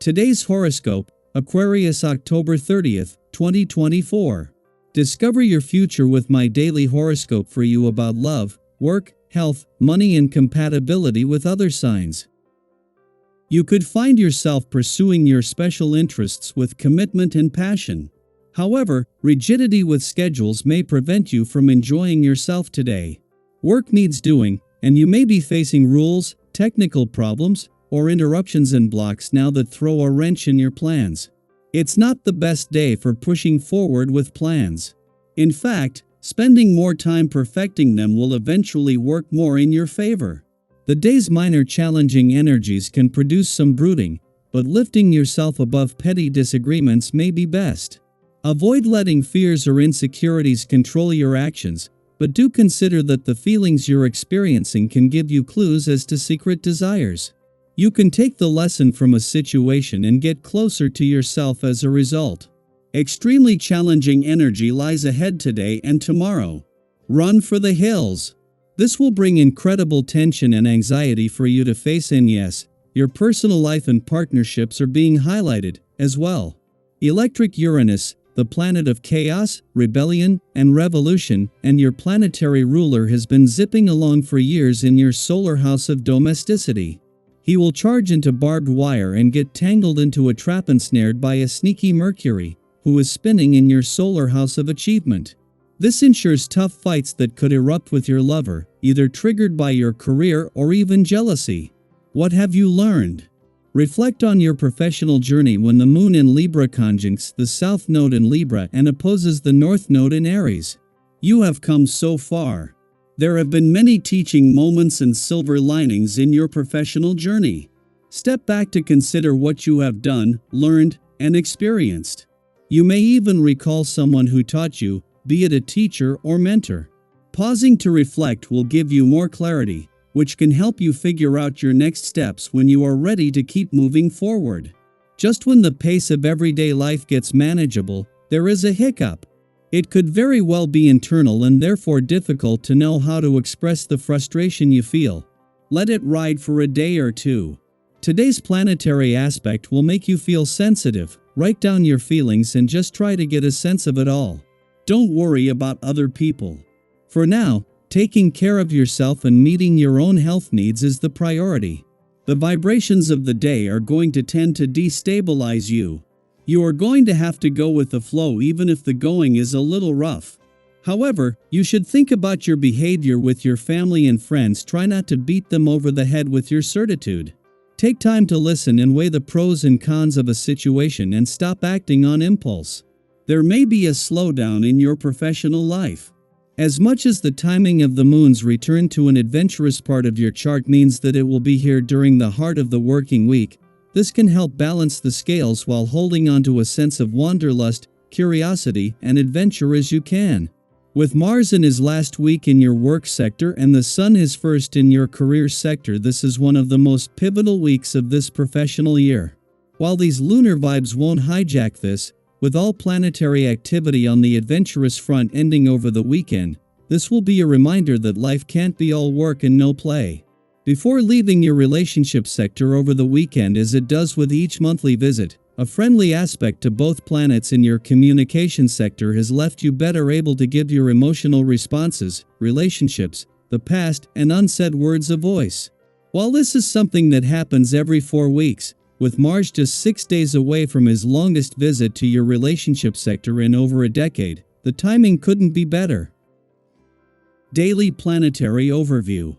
Today's horoscope, Aquarius October 30th, 2024. Discover your future with my daily horoscope for you about love, work, health, money and compatibility with other signs. You could find yourself pursuing your special interests with commitment and passion. However, rigidity with schedules may prevent you from enjoying yourself today. Work needs doing, and you may be facing rules, technical problems, or interruptions and blocks now that throw a wrench in your plans. It's not the best day for pushing forward with plans. In fact, spending more time perfecting them will eventually work more in your favor. The day's minor challenging energies can produce some brooding, but lifting yourself above petty disagreements may be best. Avoid letting fears or insecurities control your actions, but do consider that the feelings you're experiencing can give you clues as to secret desires. You can take the lesson from a situation and get closer to yourself as a result. Extremely challenging energy lies ahead today and tomorrow. Run for the hills. This will bring incredible tension and anxiety for you to face, and yes, your personal life and partnerships are being highlighted as well. Electric Uranus, the planet of chaos, rebellion, and revolution, and your planetary ruler has been zipping along for years in your solar house of domesticity. He will charge into barbed wire and get tangled into a trap ensnared by a sneaky Mercury, who is spinning in your solar house of achievement. This ensures tough fights that could erupt with your lover, either triggered by your career or even jealousy. What have you learned? Reflect on your professional journey when the moon in Libra conjuncts the south node in Libra and opposes the north node in Aries. You have come so far. There have been many teaching moments and silver linings in your professional journey. Step back to consider what you have done, learned, and experienced. You may even recall someone who taught you, be it a teacher or mentor. Pausing to reflect will give you more clarity, which can help you figure out your next steps when you are ready to keep moving forward. Just when the pace of everyday life gets manageable, there is a hiccup. It could very well be internal and therefore difficult to know how to express the frustration you feel. Let it ride for a day or two. Today's planetary aspect will make you feel sensitive. Write down your feelings and just try to get a sense of it all. Don't worry about other people. For now, taking care of yourself and meeting your own health needs is the priority. The vibrations of the day are going to tend to destabilize you. You are going to have to go with the flow even if the going is a little rough. However, you should think about your behavior with your family and friends. Try not to beat them over the head with your certitude. Take time to listen and weigh the pros and cons of a situation and stop acting on impulse. There may be a slowdown in your professional life. As much as the timing of the moon's return to an adventurous part of your chart means that it will be here during the heart of the working week, this can help balance the scales while holding on to a sense of wanderlust, curiosity, and adventure as you can. With Mars in his last week in your work sector and the Sun his first in your career sector, this is one of the most pivotal weeks of this professional year. While these lunar vibes won't hijack this, with all planetary activity on the adventurous front ending over the weekend, this will be a reminder that life can't be all work and no play. Before leaving your relationship sector over the weekend, as it does with each monthly visit, a friendly aspect to both planets in your communication sector has left you better able to give your emotional responses, relationships, the past, and unsaid words a voice. While this is something that happens every 4 weeks, with Mars just 6 days away from his longest visit to your relationship sector in over a decade, the timing couldn't be better. Daily Planetary Overview.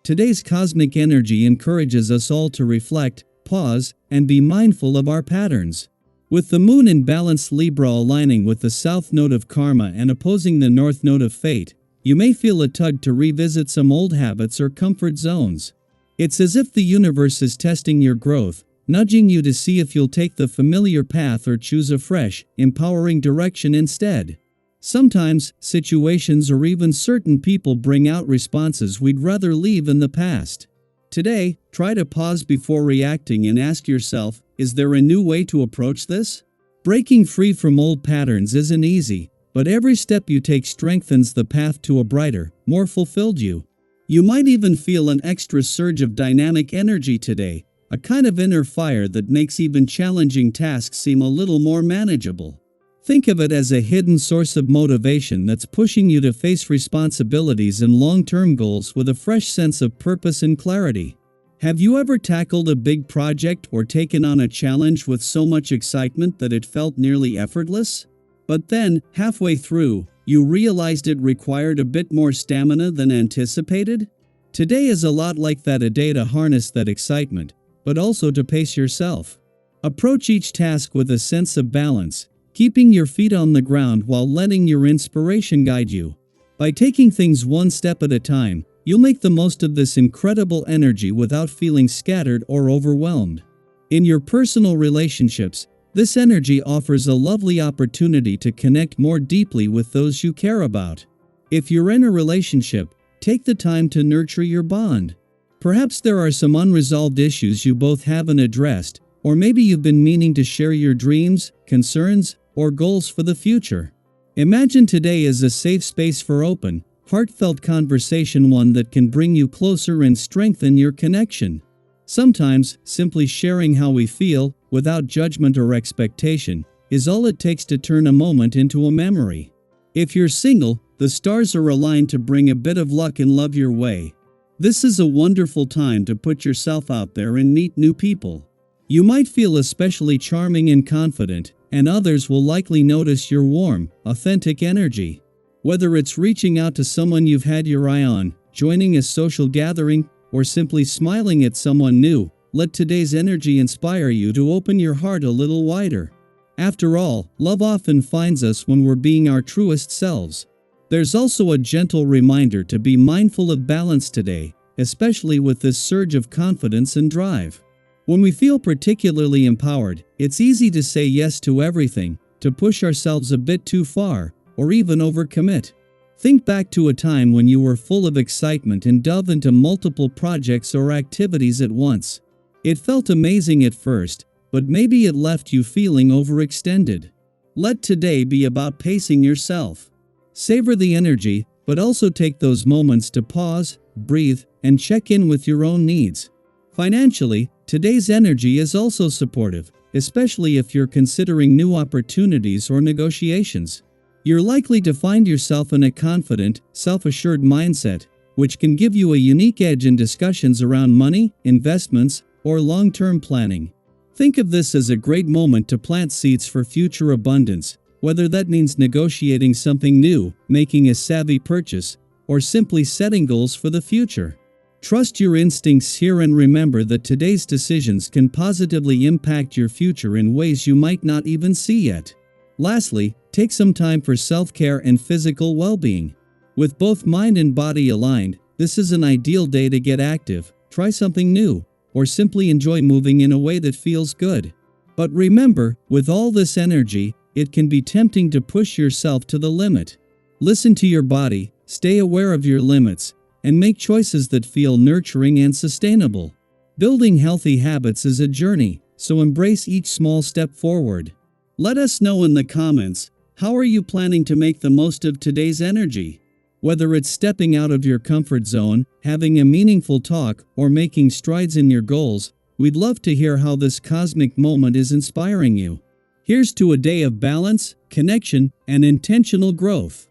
Today's cosmic energy encourages us all to reflect, pause, and be mindful of our patterns. With the moon in balanced Libra aligning with the south node of karma and opposing the north node of fate, you may feel a tug to revisit some old habits or comfort zones. It's as if the universe is testing your growth, nudging you to see if you'll take the familiar path or choose a fresh, empowering direction instead. Sometimes, situations or even certain people bring out responses we'd rather leave in the past. Today, try to pause before reacting and ask yourself, is there a new way to approach this? Breaking free from old patterns isn't easy, but every step you take strengthens the path to a brighter, more fulfilled you. You might even feel an extra surge of dynamic energy today, a kind of inner fire that makes even challenging tasks seem a little more manageable. Think of it as a hidden source of motivation that's pushing you to face responsibilities and long-term goals with a fresh sense of purpose and clarity. Have you ever tackled a big project or taken on a challenge with so much excitement that it felt nearly effortless? But then, halfway through, you realized it required a bit more stamina than anticipated? Today is a lot like that, a day to harness that excitement, but also to pace yourself. Approach each task with a sense of balance, keeping your feet on the ground while letting your inspiration guide you. By taking things one step at a time, you'll make the most of this incredible energy without feeling scattered or overwhelmed. In your personal relationships, this energy offers a lovely opportunity to connect more deeply with those you care about. If you're in a relationship, take the time to nurture your bond. Perhaps there are some unresolved issues you both haven't addressed, or maybe you've been meaning to share your dreams, concerns, or goals for the future. Imagine today as a safe space for open, heartfelt conversation, one that can bring you closer and strengthen your connection. Sometimes, simply sharing how we feel, without judgment or expectation, is all it takes to turn a moment into a memory. If you're single, the stars are aligned to bring a bit of luck and love your way. This is a wonderful time to put yourself out there and meet new people. You might feel especially charming and confident, and others will likely notice your warm, authentic energy. Whether it's reaching out to someone you've had your eye on, joining a social gathering, or simply smiling at someone new, let today's energy inspire you to open your heart a little wider. After all, love often finds us when we're being our truest selves. There's also a gentle reminder to be mindful of balance today, especially with this surge of confidence and drive. When we feel particularly empowered, it's easy to say yes to everything, to push ourselves a bit too far, or even overcommit. Think back to a time when you were full of excitement and dove into multiple projects or activities at once. It felt amazing at first, but maybe it left you feeling overextended. Let today be about pacing yourself. Savor the energy, but also take those moments to pause, breathe, and check in with your own needs. Financially, today's energy is also supportive, especially if you're considering new opportunities or negotiations. You're likely to find yourself in a confident, self-assured mindset, which can give you a unique edge in discussions around money, investments, or long-term planning. Think of this as a great moment to plant seeds for future abundance, whether that means negotiating something new, making a savvy purchase, or simply setting goals for the future. Trust your instincts here and remember that today's decisions can positively impact your future in ways you might not even see yet. Lastly, take some time for self-care and physical well-being. With both mind and body aligned, this is an ideal day to get active, try something new, or simply enjoy moving in a way that feels good. But remember, with all this energy, it can be tempting to push yourself to the limit. Listen to your body, stay aware of your limits, and make choices that feel nurturing and sustainable. Building healthy habits is a journey, so embrace each small step forward. Let us know in the comments, how are you planning to make the most of today's energy? Whether it's stepping out of your comfort zone, having a meaningful talk, or making strides in your goals, we'd love to hear how this cosmic moment is inspiring you. Here's to a day of balance, connection, and intentional growth.